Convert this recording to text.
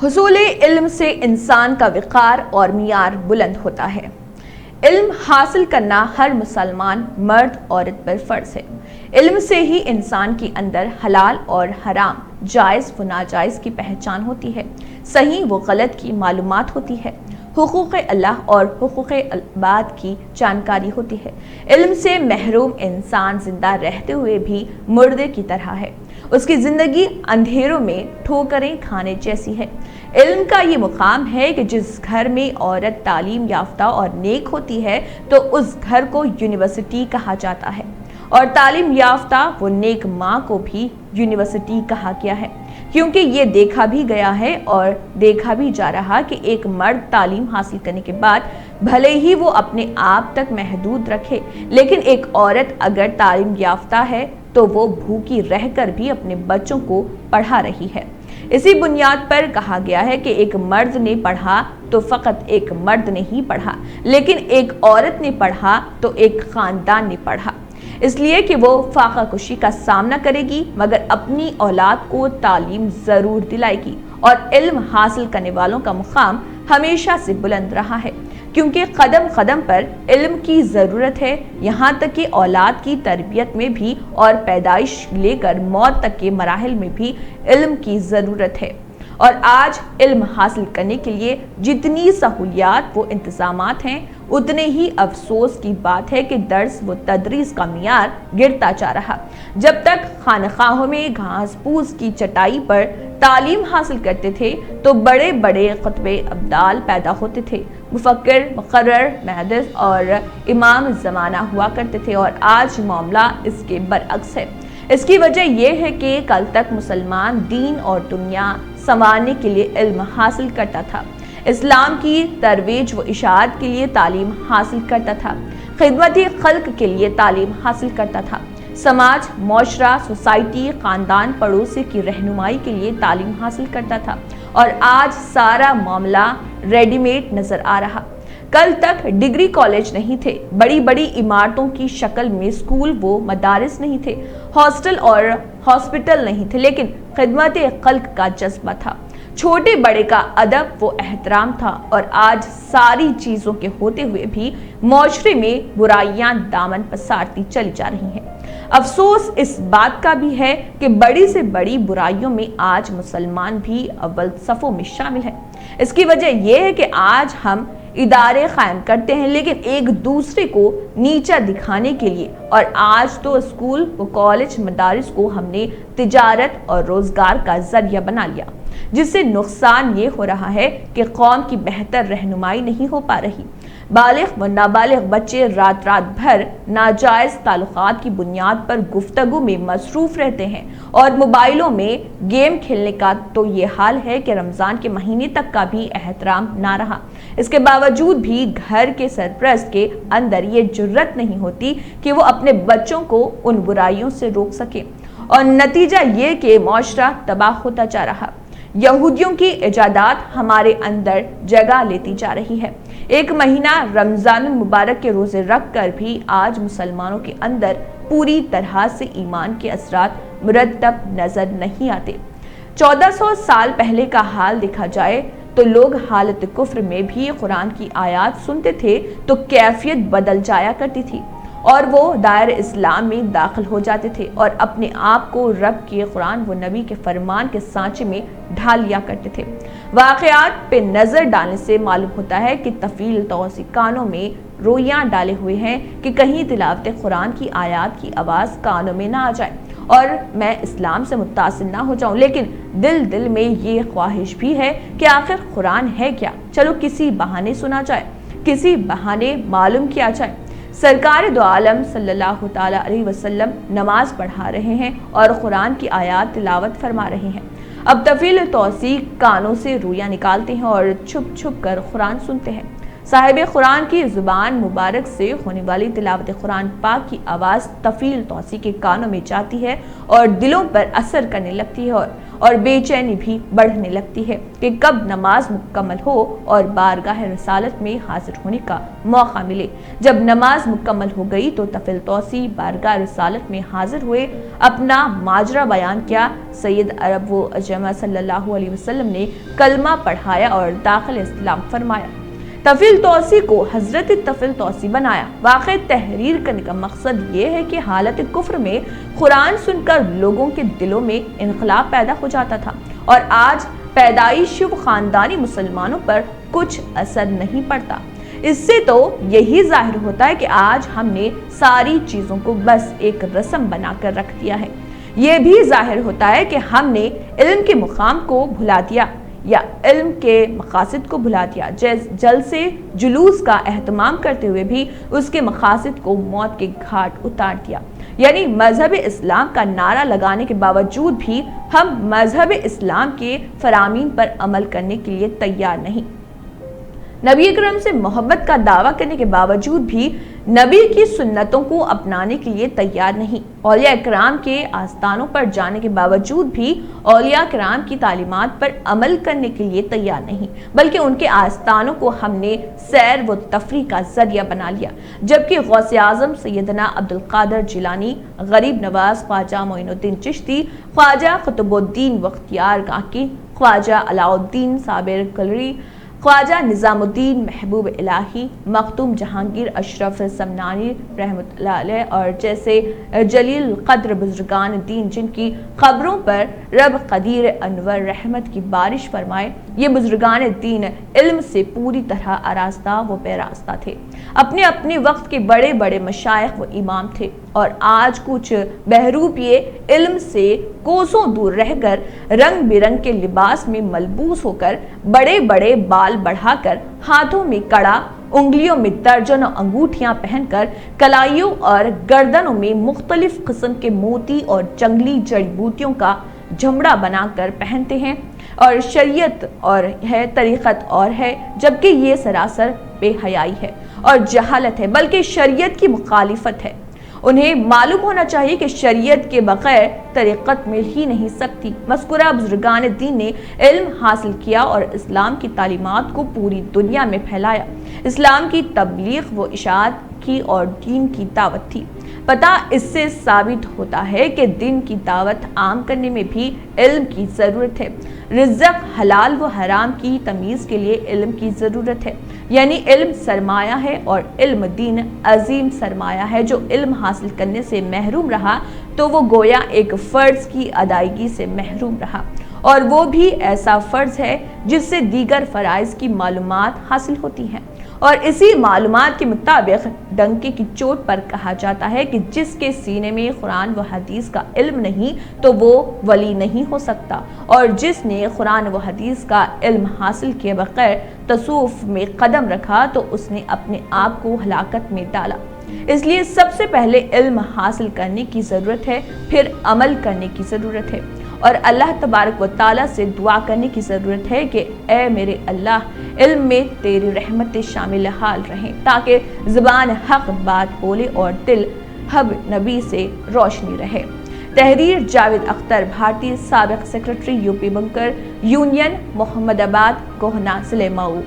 حصول علم سے انسان کا وقار اور معیار بلند ہوتا ہے۔ علم حاصل کرنا ہر مسلمان مرد عورت پر فرض ہے۔ علم سے ہی انسان کے اندر حلال اور حرام، جائز و ناجائز کی پہچان ہوتی ہے، صحیح و غلط کی معلومات ہوتی ہے، حقوق اللہ اور حقوق العباد کی جانکاری ہوتی ہے۔ علم سے محروم انسان زندہ رہتے ہوئے بھی مردے کی طرح ہے، اس کی زندگی اندھیروں میں ٹھوکریں کھانے جیسی ہے۔ علم کا یہ مقام ہے کہ جس گھر میں عورت تعلیم یافتہ اور نیک ہوتی ہے تو اس گھر کو یونیورسٹی کہا جاتا ہے، اور تعلیم یافتہ وہ نیک ماں کو بھی یونیورسٹی کہا گیا ہے، کیونکہ یہ دیکھا بھی گیا ہے اور دیکھا بھی جا رہا کہ ایک مرد تعلیم حاصل کرنے کے بعد بھلے ہی وہ اپنے آپ تک محدود رکھے، لیکن ایک عورت اگر تعلیم یافتہ ہے تو وہ بھوکی رہ کر بھی اپنے بچوں کو پڑھا رہی ہے۔ اسی بنیاد پر کہا گیا ہے کہ ایک مرد نے پڑھا تو فقط ایک مرد نے ہی پڑھا، لیکن ایک عورت نے پڑھا تو ایک خاندان نے پڑھا، اس لیے کہ وہ فاقہ کشی کا سامنا کرے گی مگر اپنی اولاد کو تعلیم ضرور دلائے گی، اور علم حاصل کرنے والوں کا مقام ہمیشہ سے بلند رہا ہے، کیونکہ قدم قدم پر علم کی ضرورت ہے، یہاں تک کہ اولاد کی تربیت میں بھی اور پیدائش لے کر موت تک کے مراحل میں بھی علم کی ضرورت ہے۔ اور آج علم حاصل کرنے کے لیے جتنی سہولیات و انتظامات ہیں، اتنے ہی افسوس کی بات ہے کہ درس و تدریس کا معیار گرتا جا رہا۔ جب تک خانقاہوں میں گھاس پھوس کی چٹائی پر تعلیم حاصل کرتے تھے تو بڑے بڑے خطب ابدال پیدا ہوتے تھے، مفکر، مقرر، محدث اور امام زمانہ ہوا کرتے تھے، اور آج معاملہ اس کے برعکس ہے۔ اس کی وجہ یہ ہے کہ کل تک مسلمان دین اور دنیا سنوارنے کے لیے علم حاصل کرتا تھا، اسلام کی ترویج و اشاعت کے لیے تعلیم حاصل کرتا تھا، خدمت خلق کے لیے تعلیم حاصل کرتا تھا، سماج، معاشرہ، سوسائٹی، خاندان، پڑوسی کی رہنمائی کے لیے تعلیم حاصل کرتا تھا، اور آج سارا معاملہ ریڈی میڈ نظر آ رہا۔ کل تک ڈگری کالج نہیں تھے، بڑی بڑی عمارتوں کی شکل میں اسکول و مدارس نہیں تھے، ہاسٹل اور ہاسپٹل نہیں تھے، لیکن خدمت خلق کا جذبہ تھا، چھوٹے بڑے کا ادب و احترام تھا، اور آج ساری چیزوں کے ہوتے ہوئے بھی معاشرے میں برائیاں دامن پسارتی چلی جا رہی ہیں۔ افسوس اس بات کا بھی ہے کہ بڑی سے بڑی برائیوں میں آج مسلمان بھی اول صفوں میں شامل ہیں۔ اس کی وجہ یہ ہے کہ آج ہم ادارے قائم کرتے ہیں لیکن ایک دوسرے کو نیچا دکھانے کے لیے، اور آج تو اسکول و کالج مدارس کو ہم نے تجارت اور روزگار کا ذریعہ بنا لیا، جس سے نقصان یہ ہو رہا ہے کہ قوم کی بہتر رہنمائی نہیں ہو پا رہی۔ بالغ و نابالغ بچے رات رات بھر ناجائز تعلقات کی بنیاد پر گفتگو میں مصروف رہتے ہیں، اور موبائلوں میں گیم کھیلنے کا تو یہ حال ہے کہ رمضان کے مہینے تک کا بھی احترام نہ رہا۔ اس کے باوجود بھی گھر کے سرپرست کے اندر یہ جرت نہیں ہوتی کہ وہ اپنے بچوں کو ان برائیوں سے روک سکے، اور نتیجہ یہ کہ معاشرہ تباہ ہوتا جا رہا۔ یہودیوں کی ایجادات ہمارے اندر جگہ لیتی جا رہی ہے۔ ایک مہینہ رمضان المبارک کے روزے رکھ کر بھی آج مسلمانوں کے اندر پوری طرح سے ایمان کے اثرات مرتب نظر نہیں آتے۔ 1400 سال پہلے کا حال دیکھا جائے تو لوگ حالت کفر میں بھی قرآن کی آیات سنتے تھے تو کیفیت بدل جایا کرتی تھی، اور وہ دائرہ اسلام میں داخل ہو جاتے تھے اور اپنے آپ کو رب کے قرآن و نبی کے فرمان کے سانچے میں ڈھال لیا کرتے تھے۔ واقعات پہ نظر ڈالنے سے معلوم ہوتا ہے کہ طفیل توسیع کانوں میں رویاں ڈالے ہوئے ہیں کہ کہیں تلاوت قرآن کی آیات کی آواز کانوں میں نہ آ جائے اور میں اسلام سے متاثر نہ ہو جاؤں، لیکن دل میں یہ خواہش بھی ہے کہ آخر قرآن ہے کیا، چلو کسی بہانے سنا جائے، کسی بہانے معلوم کیا جائے۔ سرکار دو عالم صلی اللہ تعالی علیہ وسلم نماز پڑھا رہے ہیں اور قرآن کی آیات تلاوت فرما رہے ہیں، اب طفیل توسیع کانوں سے رویاں نکالتے ہیں اور چھپ چھپ کر قرآن سنتے ہیں۔ صاحب قرآن کی زبان مبارک سے ہونے والی تلاوت قرآن پاک کی آواز طفیل توسیع کے کانوں میں جاتی ہے اور دلوں پر اثر کرنے لگتی ہے، اور بے چینی بھی بڑھنے لگتی ہے کہ کب نماز مکمل ہو اور بارگاہ رسالت میں حاضر ہونے کا موقع ملے۔ جب نماز مکمل ہو گئی تو طفیل توسی بارگاہ رسالت میں حاضر ہوئے، اپنا ماجرا بیان کیا۔ سید عرب و عجم صلی اللہ علیہ وسلم نے کلمہ پڑھایا اور داخل اسلام فرمایا۔ طفیل توسی کو حضرت طفیل توسی بنایا۔ واقعہ تحریر کرنے کا مقصد یہ ہے کہ حالت کفر میں قرآن سن کر لوگوں کے دلوں میں انقلاب پیدا ہو جاتا تھا، اور آج پیدائشی و خاندانی مسلمانوں پر کچھ اثر نہیں پڑتا۔ اس سے تو یہی ظاہر ہوتا ہے کہ آج ہم نے ساری چیزوں کو بس ایک رسم بنا کر رکھ دیا ہے۔ یہ بھی ظاہر ہوتا ہے کہ ہم نے علم کے مقام کو بھلا دیا یا علم کے مقاصد کو بھلا دیا، جلسے جلوس کا اہتمام کرتے ہوئے بھی اس کے مقاصد کو موت کے گھاٹ اتار دیا۔ یعنی مذہب اسلام کا نعرہ لگانے کے باوجود بھی ہم مذہب اسلام کے فرامین پر عمل کرنے کے لیے تیار نہیں۔ نبی اکرم سے محبت کا دعویٰ کرنے کے باوجود بھی نبی کی سنتوں کو اپنانے کے لیے تیار نہیں۔ اولیاء کرام کے آستانوں پر جانے کے باوجود بھی اولیاء کرام کی تعلیمات پر عمل کرنے کے لیے تیار نہیں، بلکہ ان کے آستانوں کو ہم نے سیر و تفریح کا ذریعہ بنا لیا۔ جبکہ غوث اعظم سیدنا عبدالقادر جیلانی، غریب نواز خواجہ معین الدین چشتی، خواجہ قطب الدین بختیار کاکی، خواجہ علاء الدین صابر کلری، خواجہ نظام الدین محبوب الہی، مختوم جہانگیر اشرف سمنانی رحمۃ اللہ علیہ اور جیسے جلیل قدر بزرگان دین جن کی قبروں پر رب قدیر انور رحمت کی بارش فرمائے، یہ بزرگان دین علم سے پوری طرح آراستہ و پیراستہ تھے، اپنے اپنے وقت کے بڑے بڑے مشائخ و امام تھے، اور آج کچھ بہروپیے علم سے کوسوں دور رہ کر رنگ برنگ کے لباس میں ملبوس ہو کر، بڑے بڑے بال بڑھا کر، ہاتھوں میں کڑا، انگلیوں میں درجنوں انگوٹھیاں پہن کر، کلائیوں اور گردنوں میں مختلف قسم کے موتی اور جنگلی جڑی بوٹیوں کا جھمڑا بنا کر پہنتے ہیں، اور شریعت اور ہے، طریقت اور ہے، جبکہ یہ سراسر بے حیائی ہے اور جہالت ہے، بلکہ شریعت کی مخالفت ہے۔ انہیں معلوم ہونا چاہیے کہ شریعت کے بغیر طریقت مل ہی نہیں سکتی۔ مذکورہ بزرگان دین نے علم حاصل کیا اور اسلام کی تعلیمات کو پوری دنیا میں پھیلایا۔ اسلام کی تبلیغ و اشاعت کی اور دین کی دعوت تھی۔ پتہ اس سے ثابت ہوتا ہے کہ دین کی دعوت عام کرنے میں بھی علم کی ضرورت ہے۔ رزق حلال و حرام کی تمیز کے لیے علم کی ضرورت ہے، یعنی علم سرمایہ ہے، اور علم دین عظیم سرمایہ ہے۔ جو علم حاصل کرنے سے محروم رہا تو وہ گویا ایک فرض کی ادائیگی سے محروم رہا، اور وہ بھی ایسا فرض ہے جس سے دیگر فرائض کی معلومات حاصل ہوتی ہیں۔ اور اسی معلومات کے مطابق ڈنکے کی چوٹ پر کہا جاتا ہے کہ جس کے سینے میں قرآن و حدیث کا علم نہیں تو وہ ولی نہیں ہو سکتا، اور جس نے قرآن و حدیث کا علم حاصل کیے بغیر تصوف میں قدم رکھا تو اس نے اپنے آپ کو ہلاکت میں ڈالا۔ اس لیے سب سے پہلے علم حاصل کرنے کی ضرورت ہے، پھر عمل کرنے کی ضرورت ہے، اور اللہ تبارک و تعالیٰ سے دعا کرنے کی ضرورت ہے کہ اے میرے اللہ، علم میں تیری رحمت شامل حال رہیں، تاکہ زبان حق بات بولے اور دل حب نبی سے روشنی رہے۔ تحریر جاوید اختر بھارتی، سابق سیکرٹری یو پی بنکر یونین، محمد آباد، کوہنا، ضلع مئو۔